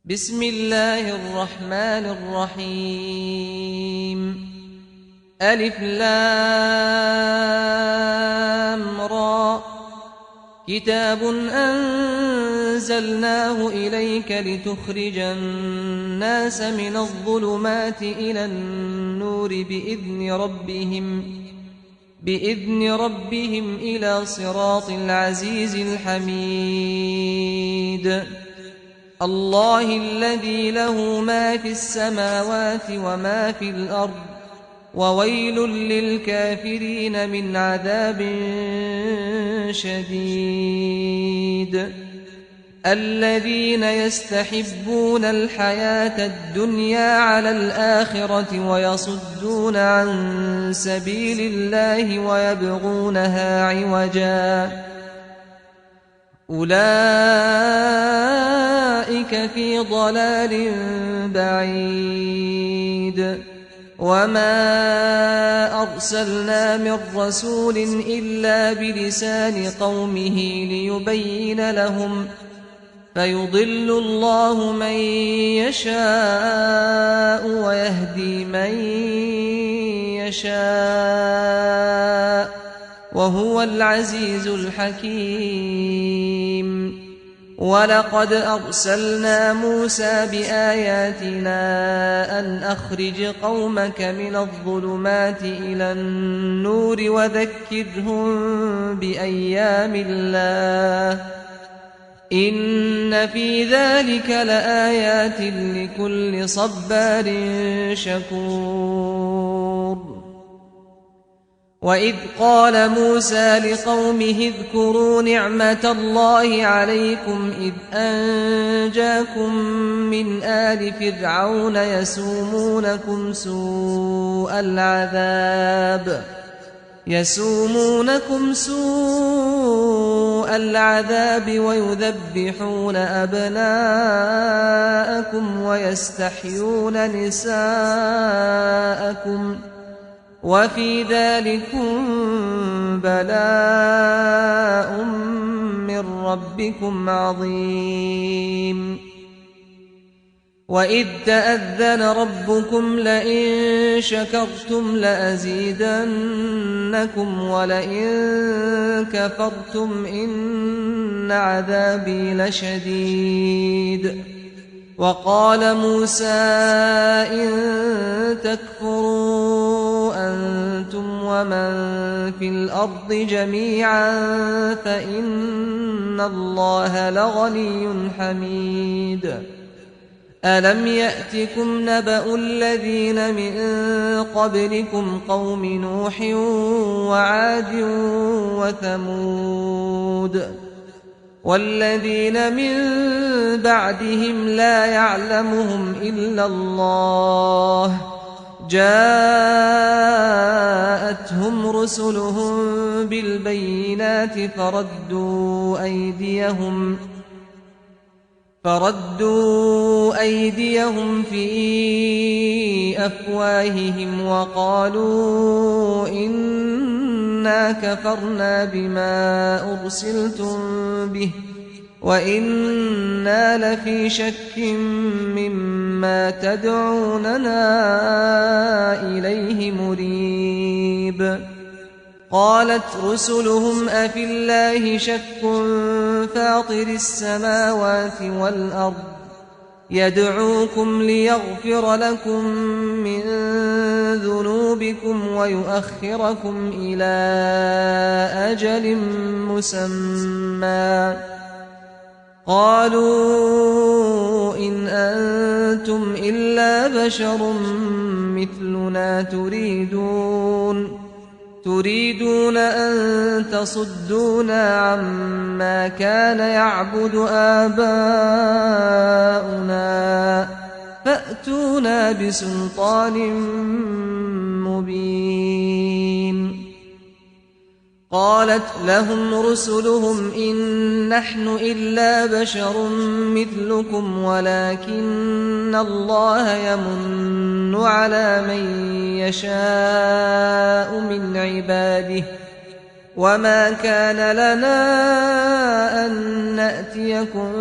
بسم الله الرحمن الرحيم. ألف لام را. كتاب أنزلناه إليك لتخرج الناس من الظلمات إلى النور بإذن ربهم إلى صراط العزيز الحميد. الله الذي له ما في السماوات وما في الأرض وويل للكافرين من عذاب شديد. الذين يستحبون الحياة الدنيا على الآخرة ويصدون عن سبيل الله ويبغونها عوجا أولئك في ضلال بعيد. وما أرسلنا من رسول إلا بلسان قومه ليبين لهم فيضل الله من يشاء ويهدي من يشاء وهو العزيز الحكيم. ولقد أرسلنا موسى بآياتنا أن أخرج قومك من الظلمات إلى النور وذكرهم بأيام الله إن في ذلك لآيات لكل صبار شكور. وإذ قال موسى لقومه اذكروا نعمة الله عليكم إذ أنجاكم من آل فرعون يسومونكم سوء العذاب ويذبحون أبناءكم ويستحيون نساءكم وفي ذلكم بلاء من ربكم عظيم. وإذ تأذن ربكم لئن شكرتم لأزيدنكم ولئن كفرتم إن عذابي لشديد. وقال موسى إن تكفروا أنتم ومن في الأرض جميعا فإن الله لغني حميد. ألم يأتكم نبأ الذين من قبلكم قوم نوح وعاد وثمود والذين من بعدهم لا يعلمهم إلا الله جاءتهم رسلهم بالبينات فردوا أيديهم في أفواههم وقالوا إنا كفرنا بما أرسلتم به وإنا لفي شك مما تدعوننا إليه مريب. قالت رسلهم أفي الله شك فاطر السماوات والأرض يدعوكم ليغفر لكم من ذنوبكم ويؤخركم إلى أجل مسمى قالوا إن أنتم إلا بشر مثلنا تريدون أن تصدونا عما كان يعبد آباؤنا فأتونا بسلطان مبين. قالت لهم رسلهم إن نحن إلا بشر مثلكم ولكن الله يمن على من يشاء من عباده وما كان لنا أن نأتيكم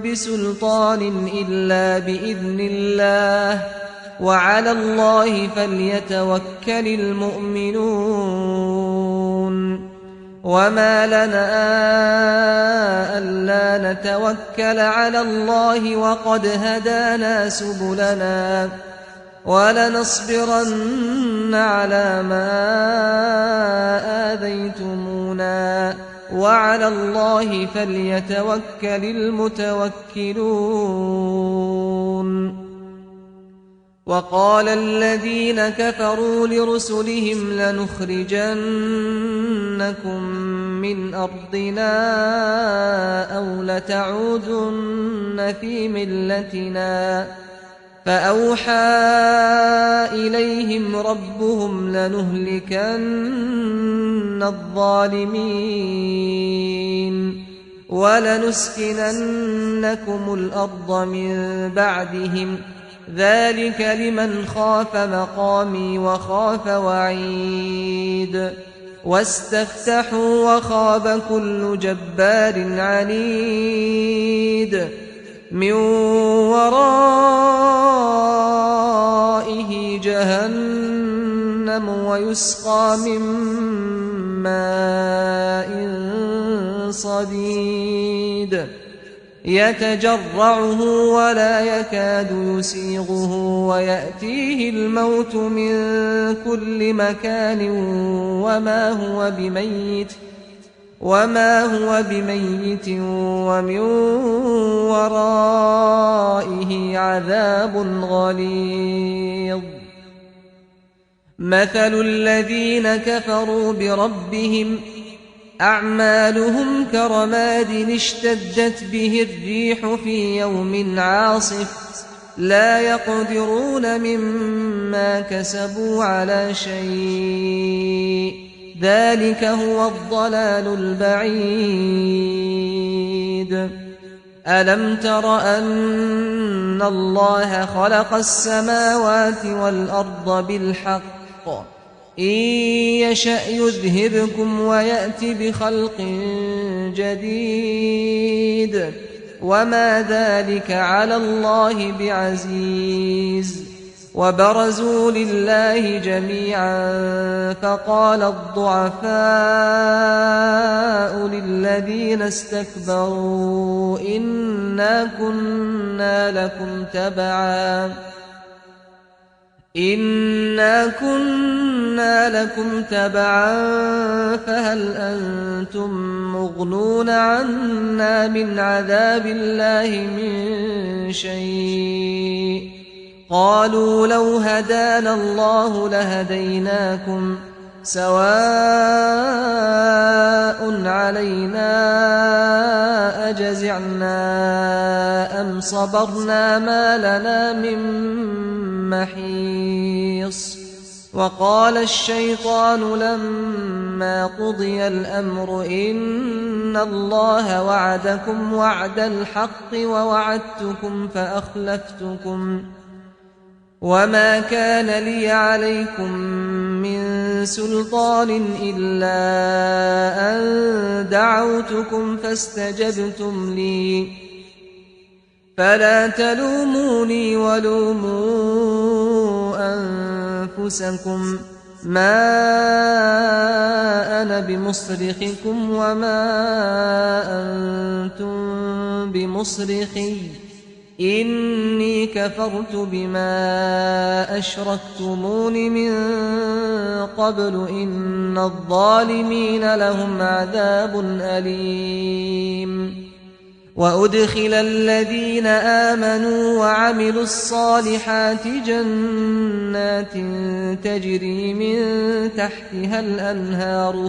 بسلطان إلا بإذن الله وعلى الله فليتوكل المؤمنون وما لنا ألا نتوكل على الله وقد هدانا سبلنا ولنصبرن على ما آذيتمونا وعلى الله فليتوكل المتوكلون وقال الذين كفروا لرسلهم لنخرجنكم من أرضنا أو لتعودن في ملتنا فأوحى إليهم ربهم لنهلكن الظالمين ولنسكننكم الأرض من بعدهم ذلك لمن خاف مقامي وخاف وعيد واستفتحوا وخاب كل جبار عنيد من ورائه جهنم ويسقى من ماء صديد يتجرعه ولا يكاد يسيغه ويأتيه الموت من كل مكان وما هو بميت ومن ورائه عذاب غليظ مثل الذين كفروا بربهم أعمالهم كرماد اشتدت به الريح في يوم عاصف لا يقدرون مما كسبوا على شيء ذلك هو الضلال البعيد ألم تر أن الله خلق السماوات والأرض بالحق إن يشأ يذهبكم ويأت بخلق جديد وما ذلك على الله بعزيز وبرزوا لله جميعا فقال الضعفاء للذين استكبروا إنا كنا لكم تبعا فهل أنتم مغنون عنا من عذاب الله من شيء قالوا لو هدانا الله لهديناكم سواء علينا أجزعنا أم صبرنا ما لنا من محيص وقال الشيطان لما قضي الأمر إن الله وعدكم وعد الحق ووعدتكم فأخلفتكم وما كان لي عليكم من سلطان إلا أن دعوتكم فاستجبتم لي فلا تلوموني ولوموا أنفسكم ما أنا بمصرخكم وما أنتم بمصرخي إني كفرت بما أشركتمون من قبل إن الظالمين لهم عذاب أليم وأدخل الذين آمنوا وعملوا الصالحات جنات تجري من تحتها الأنهار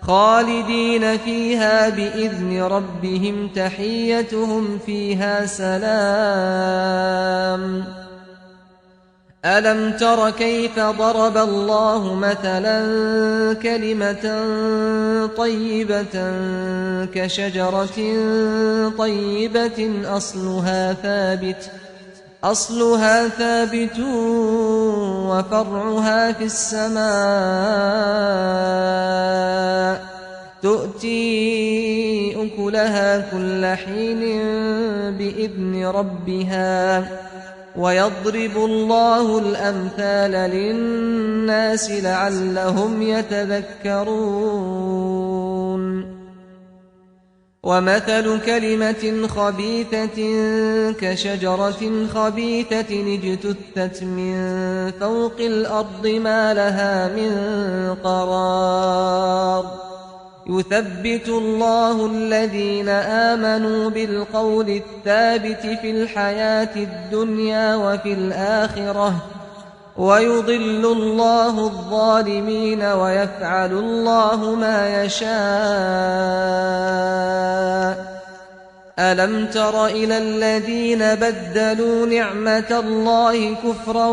خالدين فيها بإذن ربهم تحيتهم فيها سلام ألم تر كيف ضرب الله مثلا كلمة طيبة كشجرة طيبة أصلها ثابت وفرعها في السماء تؤتي أكلها كل حين بإذن ربها ويضرب الله الأمثال للناس لعلهم يتذكرون ومثل كلمة خبيثة كشجرة خبيثة اجتثت من فوق الأرض ما لها من قرار يثبت الله الذين آمنوا بالقول الثابت في الحياة الدنيا وفي الآخرة ويضل الله الظالمين ويفعل الله ما يشاء ألم تر إلى الذين بدلوا نعمة الله كفرا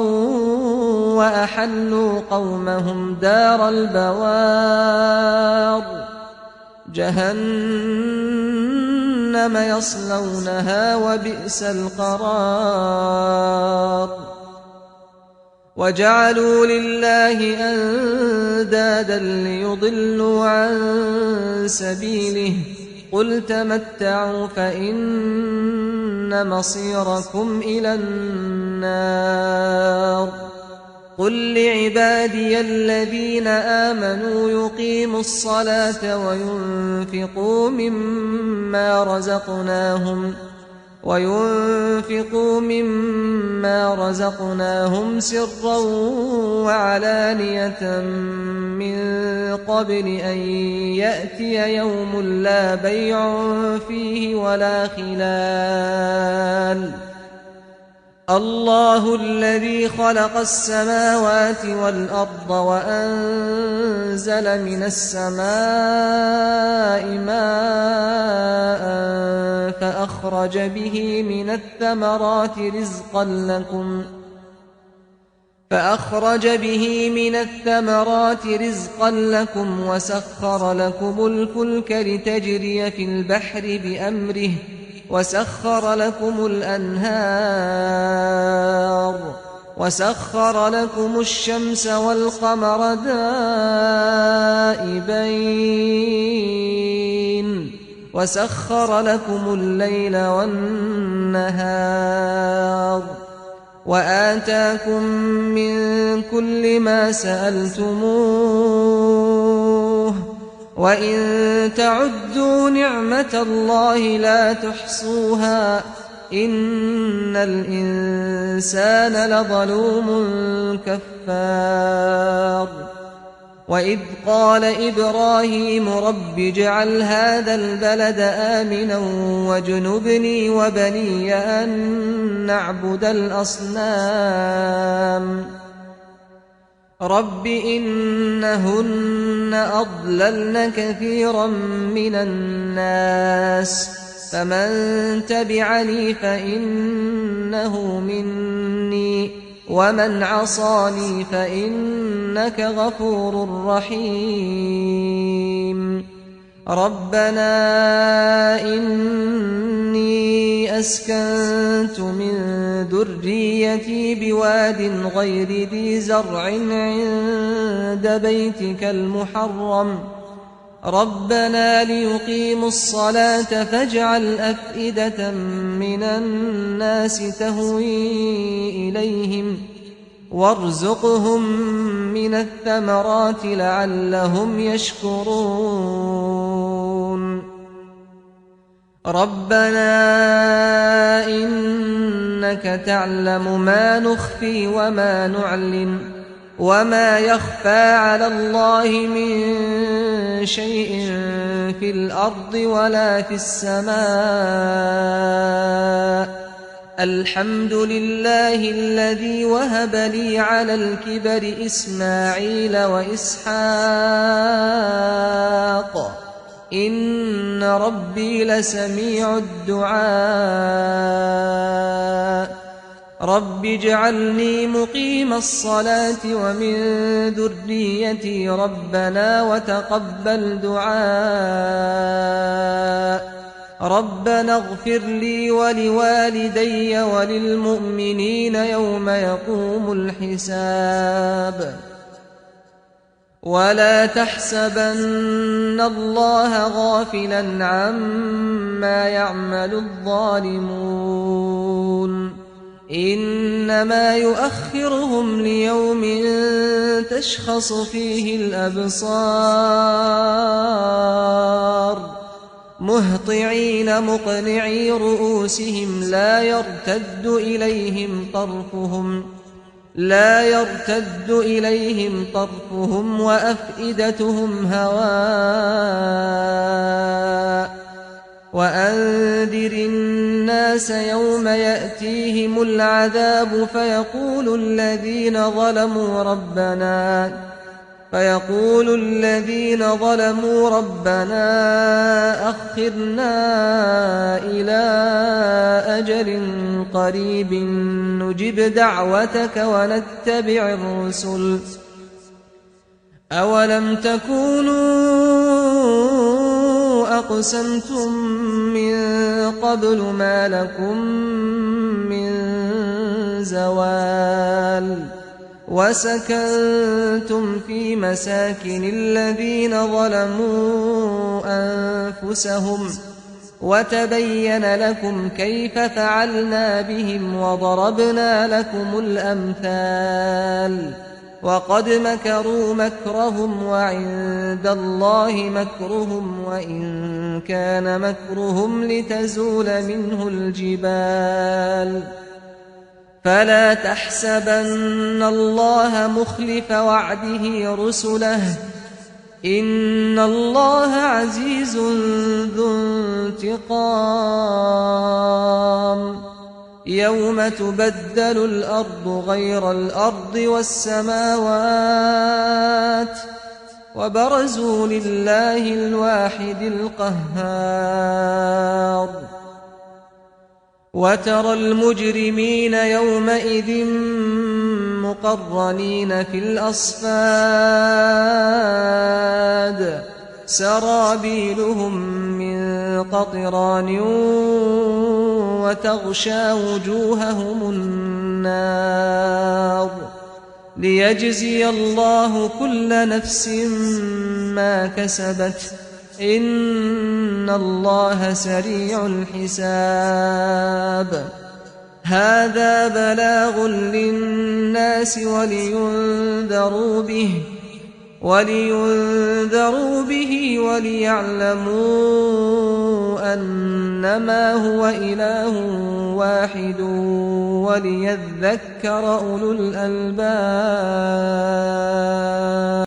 وأحلوا قومهم دار البوار جهنم يصلونها وبئس القرار وجعلوا لله أندادا ليضلوا عن سبيله قل تمتعوا فإن مصيركم إلى النار قل لعبادي الذين آمنوا يقيموا الصلاة وينفقوا مما رزقناهم سرا وعلانية من قبل أن يأتي يوم لا بيع فيه ولا خلال الله الذي خلق السماوات والأرض وأنزل من السماء ماء فأخرج به من الثمرات رزقا لكم وسخر لكم الفلك لتجري في البحر بأمره وسخر لكم الأنهار وسخر لكم الشمس والقمر دائبين وسخر لكم الليل والنهار وآتاكم من كل ما سألتموه وإن تعدوا نعمة الله لا تحصوها إن الإنسان لظلوم كفار وإذ قال إبراهيم رب اجعل هذا البلد آمنا واجنبني وبني أن نعبد الأصنام رب إنهن أضللن كثيرا من الناس فمن تبعني فإنه مني ومن عصاني فإنك غفور رحيم ربنا إني أسكنت من ذريتي بواد غير ذي زرع عند بيتك المحرم ربنا ليقيموا الصلاة فاجعل أفئدة من الناس تهوي إليهم وارزقهم من الثمرات لعلهم يشكرون ربنا إنك تعلم ما نخفي وما نعلن وما يخفى على الله من شيء في الأرض ولا في السماء الحمد لله الذي وهب لي على الكبر إسماعيل وإسحاق إن ربي لسميع الدعاء رب اجعلني مقيم الصلاة ومن ذريتي ربنا وتقبل دعاء ربنا اغفر لي ولوالدي وللمؤمنين يوم يقوم الحساب ولا تحسبن الله غافلا عما يعمل الظالمون إنما يؤخرهم ليوم تشخص فيه الأبصار مهطعين مقنعي رؤوسهم لا يرتد إليهم طرفهم وأفئدتهم هواء وأنذر الناس يوم يأتيهم العذاب فيقول الذين ظلموا ربنا أخرنا إلى أجل قريب نجب دعوتك ونتبع الرسل أولم تكونوا أقسمتم من قبل ما لكم من زوال وسكنتم في مساكن الذين ظلموا أنفسهم وتبين لكم كيف فعلنا بهم وضربنا لكم الأمثال وقد مكروا مكرهم وعند الله مكرهم وإن كان مكرهم لتزول منه الجبال فلا تحسبن الله مخلف وعده رسله إن الله عزيز ذو انتقام يوم تبدل الأرض غير الأرض والسماوات وبرزوا لله الواحد القهار وترى المجرمين يومئذ مقرنين في الأصفاد سرابيلهم من قطران وتغشى وجوههم النار ليجزي الله كل نفس ما كسبت إن الله سريع الحساب هذا بلاغ للناس ولينذروا به وليعلموا أنما هو إله واحد وليذكر أولو الألباب.